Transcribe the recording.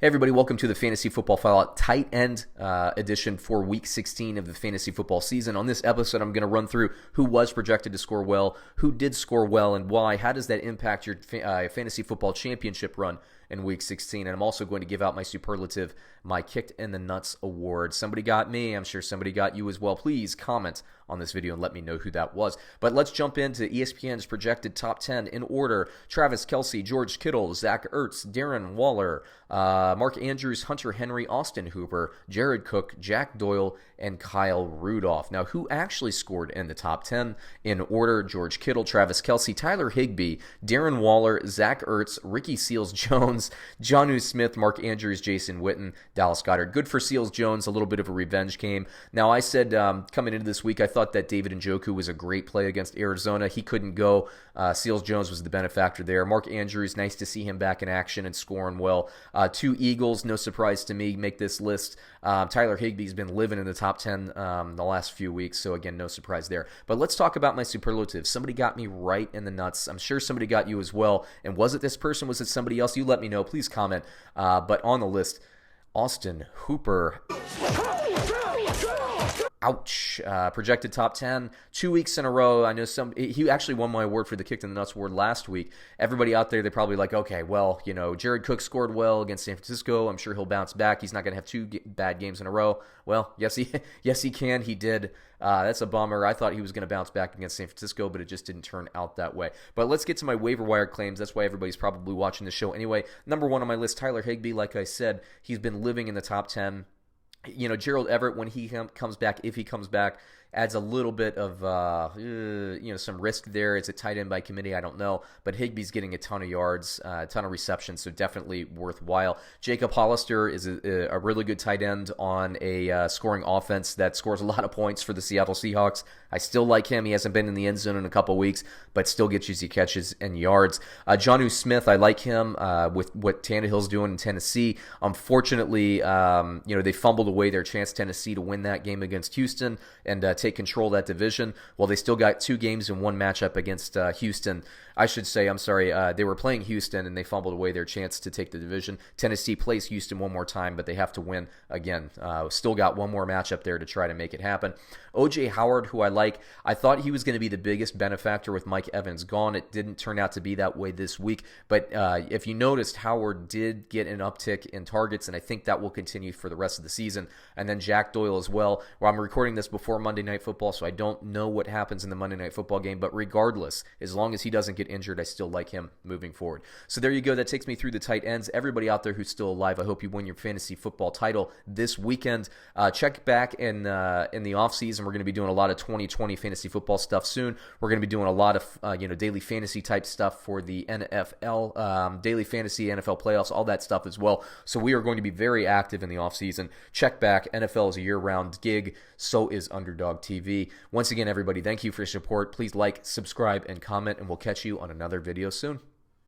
Hey everybody, welcome to the Fantasy Football Fallout tight end edition for Week 16 of the fantasy football season. On this episode, I'm going to run through who was projected to score well, who did score well, and why. How does that impact your fantasy football championship run in Week 16? And I'm also going to give out my superlative, my Kicked in the Nuts award. Somebody got me. I'm sure somebody got you as well. Please comment on this video and let me know who that was. But let's jump into ESPN's projected top 10 in order. Travis Kelce, George Kittle, Zach Ertz, Darren Waller, Mark Andrews, Hunter Henry, Austin Hooper, Jared Cook, Jack Doyle, and Kyle Rudolph. Now, who actually scored in the top 10 in order? George Kittle, Travis Kelce, Tyler Higbee, Darren Waller, Zach Ertz, Ricky Seals-Jones, Jonnu Smith, Mark Andrews, Jason Witten, Dallas Goedert. Good for Seals-Jones, a little bit of a revenge game. Now, I said coming into this week, I thought that David Njoku was a great play against Arizona. He couldn't go. Seals-Jones was the benefactor there. Mark Andrews, nice to see him back in action and scoring well. Two Eagles, no surprise to me, make this list. Tyler Higbee's been living in the top 10 the last few weeks, so again, no surprise there. But let's talk about my superlatives. Somebody got me right in the nuts. I'm sure somebody got you as well. And was it this person? Was it somebody else? You let me know. Please comment. But on the list, Austin Hooper. Ouch. Projected top 10, 2 weeks in a row. I know he actually won my award for the Kicked in the Nuts award last week. Everybody out there, they're probably like, okay, well, you know, Jared Cook scored well against San Francisco. I'm sure he'll bounce back. He's not going to have two bad games in a row. Well, yes, he can. He did. That's a bummer. I thought he was going to bounce back against San Francisco, but it just didn't turn out that way. But let's get to my waiver wire claims. That's why everybody's probably watching the show anyway. Number one on my list, Tyler Higbee. Like I said, he's been living in the top 10. You know, Gerald Everett, when he comes back, if he comes back, adds a little bit of, some risk there. It's a tight end by committee. I don't know. But Higbee's getting a ton of yards, a ton of receptions, so definitely worthwhile. Jacob Hollister is a really good tight end on a scoring offense that scores a lot of points for the Seattle Seahawks. I still like him. He hasn't been in the end zone in a couple weeks, but still gets you catches and yards. Jonnu Smith, I like him with what Tannehill's doing in Tennessee. Unfortunately, they fumbled away their chance, Tennessee, to win that game against Houston and take control of that division. Well, they still got two games in one matchup against Houston. I should say, I'm sorry, they were playing Houston and they fumbled away their chance to take the division. Tennessee plays Houston one more time, but they have to win again. Still got one more matchup there to try to make it happen. O.J. Howard, who I like, I thought he was going to be the biggest benefactor with Mike Evans gone. It didn't turn out to be that way this week, but if you noticed, Howard did get an uptick in targets, and I think that will continue for the rest of the season. And then Jack Doyle as well. Well, I'm recording this before Monday Night Football, so I don't know what happens in the Monday Night Football game, but regardless, as long as he doesn't get injured, I still like him moving forward. So there you go. That takes me through the tight ends. Everybody out there who's still alive, I hope you win your fantasy football title this weekend. Check back in the offseason. We're going to be doing a lot of 2020 fantasy football stuff soon. We're going to be doing a lot of daily fantasy type stuff for the NFL, daily fantasy, NFL playoffs, all that stuff as well. So we are going to be very active in the offseason. Check back. NFL is a year-round gig. So is Underdog TV. Once again, everybody, thank you for your support. Please like, subscribe, and comment, and we'll catch you on another video soon.